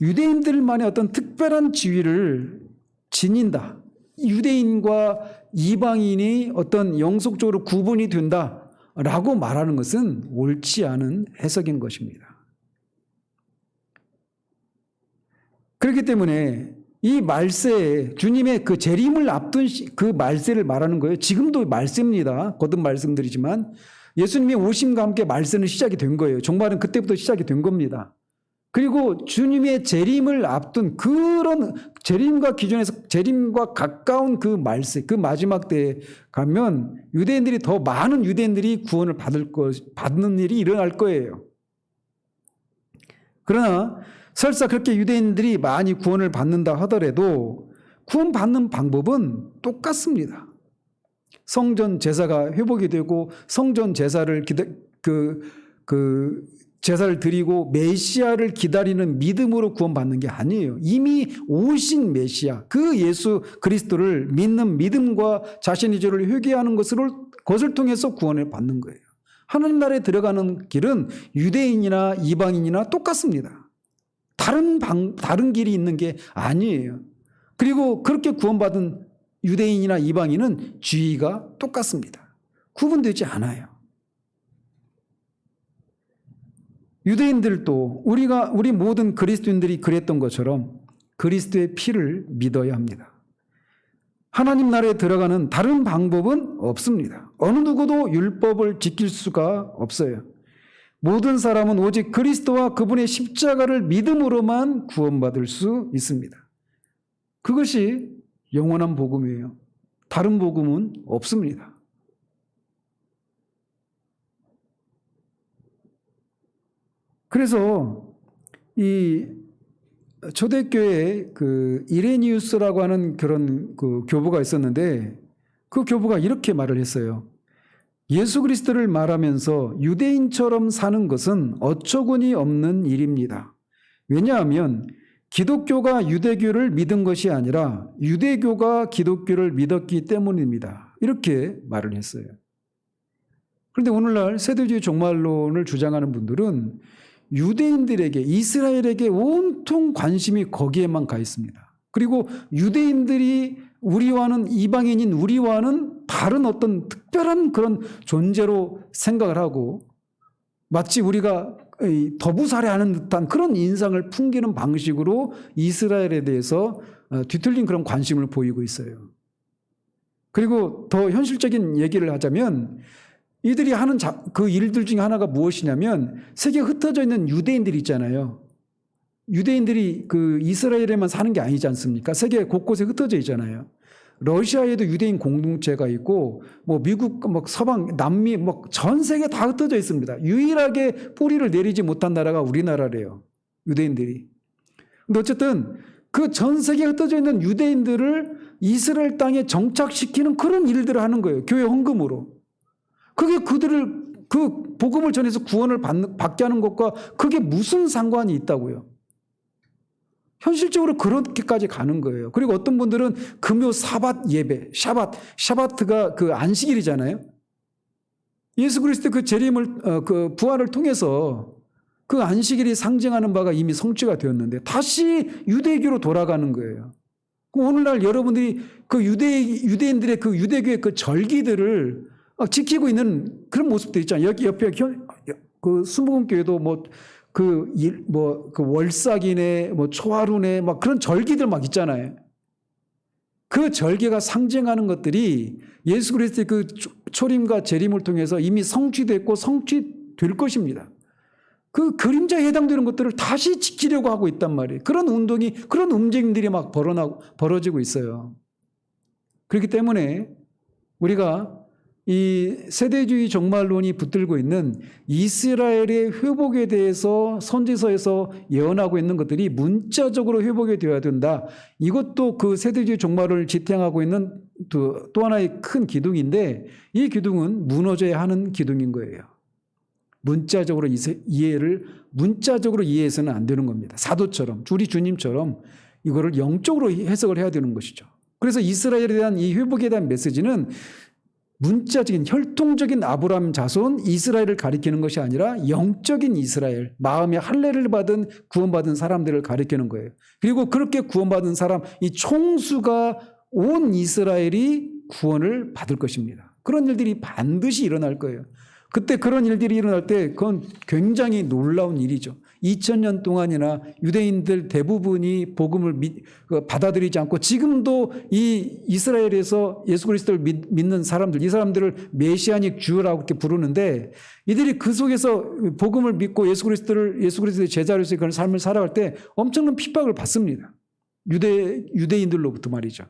유대인들만의 어떤 특별한 지위를 지닌다. 유대인과 이방인이 어떤 영속적으로 구분이 된다라고 말하는 것은 옳지 않은 해석인 것입니다. 그렇기 때문에 이 말세에 주님의 그 재림을 앞둔 그 말세를 말하는 거예요. 지금도 말세입니다. 거듭 말씀드리지만 예수님의 오심과 함께 말세는 시작이 된 거예요. 종말은 그때부터 시작이 된 겁니다. 그리고 주님의 재림을 앞둔 그런 재림과 기존에서 재림과 가까운 그 말세, 그 마지막 때에 가면 유대인들이 더 많은 유대인들이 구원을 받는 일이 일어날 거예요. 그러나 설사 그렇게 유대인들이 많이 구원을 받는다 하더라도 구원받는 방법은 똑같습니다. 성전 제사가 회복이 되고 성전 제사를 제사를 드리고 메시아를 기다리는 믿음으로 구원받는 게 아니에요. 이미 오신 메시아, 그 예수 그리스도를 믿는 믿음과 자신의 죄를 회개하는 것을 통해서 구원을 받는 거예요. 하나님 나라에 들어가는 길은 유대인이나 이방인이나 똑같습니다. 다른 길이 있는 게 아니에요. 그리고 그렇게 구원받은 유대인이나 이방인은 지위가 똑같습니다. 구분되지 않아요. 유대인들도 우리 모든 그리스도인들이 그랬던 것처럼 그리스도의 피를 믿어야 합니다. 하나님 나라에 들어가는 다른 방법은 없습니다. 어느 누구도 율법을 지킬 수가 없어요. 모든 사람은 오직 그리스도와 그분의 십자가를 믿음으로만 구원받을 수 있습니다. 그것이 영원한 복음이에요. 다른 복음은 없습니다. 그래서 이 초대교회에 그 이레니우스라고 하는 그런 그 교부가 있었는데 그 교부가 이렇게 말을 했어요. 예수 그리스도를 말하면서 유대인처럼 사는 것은 어처구니 없는 일입니다. 왜냐하면 기독교가 유대교를 믿은 것이 아니라 유대교가 기독교를 믿었기 때문입니다. 이렇게 말을 했어요. 그런데 오늘날 세대주의 종말론을 주장하는 분들은 유대인들에게, 이스라엘에게 온통 관심이 거기에만 가 있습니다. 그리고 유대인들이 우리와는, 이방인인 우리와는 다른 어떤 특별한 그런 존재로 생각을 하고 마치 우리가 더부살해하는 듯한 그런 인상을 풍기는 방식으로 이스라엘에 대해서 뒤틀린 그런 관심을 보이고 있어요. 그리고 더 현실적인 얘기를 하자면 이들이 하는 그 일들 중에 하나가 무엇이냐면 세계에 흩어져 있는 유대인들이 있잖아요. 유대인들이 그 이스라엘에만 사는 게 아니지 않습니까? 세계 곳곳에 흩어져 있잖아요. 러시아에도 유대인 공동체가 있고 뭐 미국, 뭐 서방, 남미, 뭐 전 세계 다 흩어져 있습니다. 유일하게 뿌리를 내리지 못한 나라가 우리나라래요. 유대인들이. 근데 어쨌든 그 전 세계에 흩어져 있는 유대인들을 이스라엘 땅에 정착시키는 그런 일들을 하는 거예요. 교회 헌금으로. 그게 그들을 그 복음을 전해서 구원을 받게 하는 것과 그게 무슨 상관이 있다고요? 현실적으로 그렇게까지 가는 거예요. 그리고 어떤 분들은 금요 사밧 예배, 샤바트가 그 안식일이잖아요. 예수 그리스도의 그 재림을, 그 부활을 통해서 그 안식일이 상징하는 바가 이미 성취가 되었는데 다시 유대교로 돌아가는 거예요. 오늘날 여러분들이 그 유대인들의 그 유대교의 그 절기들을 지키고 있는 그런 모습도 있잖아요. 여기 옆에 그 수목원교회도 그 월삭이네, 초하루네, 막 그런 절기들 막 있잖아요. 그 절기가 상징하는 것들이 예수 그리스도의 그 초림과 재림을 통해서 이미 성취됐고 성취될 것입니다. 그 그림자에 해당되는 것들을 다시 지키려고 하고 있단 말이에요. 그런 운동이, 그런 움직임들이 막 벌어지고 있어요. 그렇기 때문에 우리가 이 세대주의 종말론이 붙들고 있는 이스라엘의 회복에 대해서 선지서에서 예언하고 있는 것들이 문자적으로 회복이 되어야 된다. 이것도 그 세대주의 종말을 지탱하고 있는 또 하나의 큰 기둥인데 이 기둥은 무너져야 하는 기둥인 거예요. 문자적으로 이해해서는 안 되는 겁니다. 사도처럼, 우리 주님처럼 이거를 영적으로 해석을 해야 되는 것이죠. 그래서 이스라엘에 대한 이 회복에 대한 메시지는 문자적인 혈통적인 아브라함 자손 이스라엘을 가리키는 것이 아니라 영적인 이스라엘, 마음의 할례를 받은 구원받은 사람들을 가리키는 거예요. 그리고 그렇게 구원받은 사람, 이 총수가 온 이스라엘이 구원을 받을 것입니다. 그런 일들이 반드시 일어날 거예요. 그때 그런 일들이 일어날 때 그건 굉장히 놀라운 일이죠. 2000년 동안이나 유대인들 대부분이 복음을 받아들이지 않고 지금도 이 이스라엘에서 예수 그리스도를 믿는 사람들, 이 사람들을 메시아닉 주라고 이렇게 부르는데, 이들이 그 속에서 복음을 믿고 예수 그리스도의 제자로서의 그런 삶을 살아갈 때 엄청난 핍박을 받습니다. 유대인들로부터 말이죠.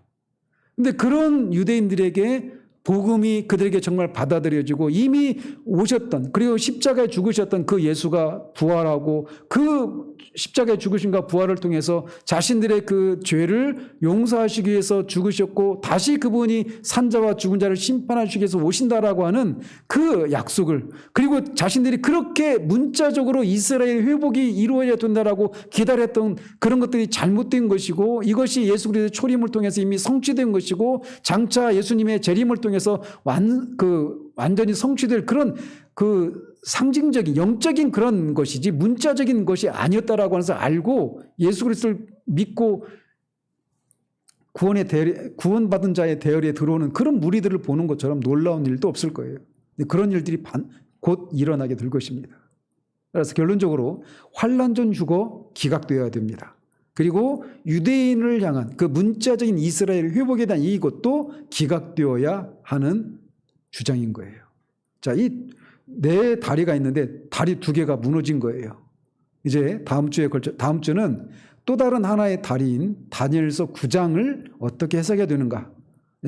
근데 그런 유대인들에게 복음이 그들에게 정말 받아들여지고 이미 오셨던, 그리고 십자가에 죽으셨던 그 예수가 부활하고 그 십자가에 죽으심과 부활을 통해서 자신들의 그 죄를 용서하시기 위해서 죽으셨고 다시 그분이 산자와 죽은 자를 심판하시기 위해서 오신다라고 하는 그 약속을, 그리고 자신들이 그렇게 문자적으로 이스라엘 회복이 이루어져야 된다라고 기다렸던 그런 것들이 잘못된 것이고, 이것이 예수 그리스도의 초림을 통해서 이미 성취된 것이고, 장차 예수님의 재림을 통해서 완전히 성취될 그런 그 상징적인 영적인 그런 것이지 문자적인 것이 아니었다라고 하면서 알고 예수 그리스도를 믿고 구원받은 자의 대열에 들어오는 그런 무리들을 보는 것처럼 놀라운 일도 없을 거예요. 그런 일들이 곧 일어나게 될 것입니다. 그래서 결론적으로 환난전 휴거 기각되어야 됩니다. 그리고 유대인을 향한 그 문자적인 이스라엘 회복에 대한 이것도 기각되어야 하는 주장인 거예요. 자, 이 네 다리가 있는데 다리 두 개가 무너진 거예요. 이제 다음 주는 또 다른 하나의 다리인 다니엘서 9장을 어떻게 해석해야 되는가?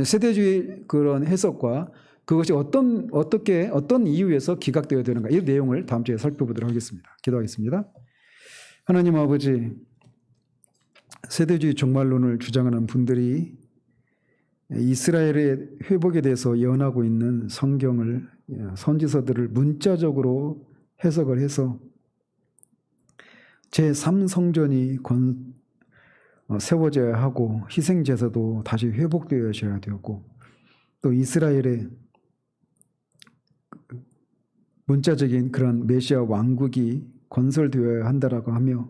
세대주의 그런 해석과 그것이 어떤 이유에서 기각되어야 되는가? 이 내용을 다음 주에 살펴보도록 하겠습니다. 기도하겠습니다. 하나님 아버지, 세대주의 종말론을 주장하는 분들이 이스라엘의 회복에 대해서 예언하고 있는 성경을, 선지서들을 문자적으로 해석을 해서 제3성전이 세워져야 하고 희생제사도 다시 회복되어야 되고, 또 이스라엘의 문자적인 그런 메시아 왕국이 건설되어야 한다라고 하며,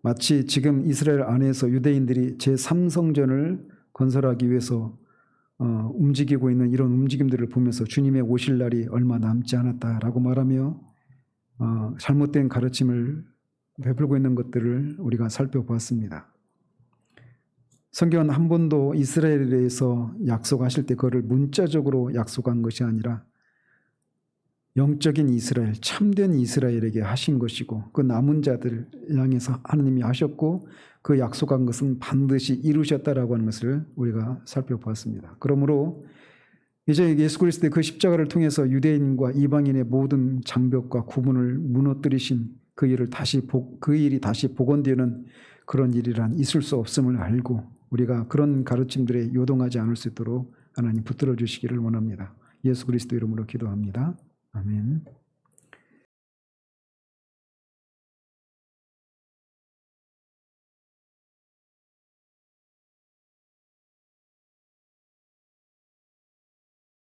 마치 지금 이스라엘 안에서 유대인들이 제3성전을 건설하기 위해서 움직이고 있는 이런 움직임들을 보면서 주님의 오실 날이 얼마 남지 않았다라고 말하며 잘못된 가르침을 베풀고 있는 것들을 우리가 살펴보았습니다. 성경은 한 번도 이스라엘에 대해서 약속하실 때 그거를 문자적으로 약속한 것이 아니라 영적인 이스라엘, 참된 이스라엘에게 하신 것이고, 그 남은 자들 향해서 하나님이 하셨고 그 약속한 것은 반드시 이루셨다라고 하는 것을 우리가 살펴보았습니다. 그러므로 이제 예수 그리스도의 그 십자가를 통해서 유대인과 이방인의 모든 장벽과 구분을 무너뜨리신 그 일이 다시 복원되는 그런 일이란 있을 수 없음을 알고 우리가 그런 가르침들에 요동하지 않을 수 있도록 하나님 붙들어 주시기를 원합니다. 예수 그리스도 이름으로 기도합니다. 아멘.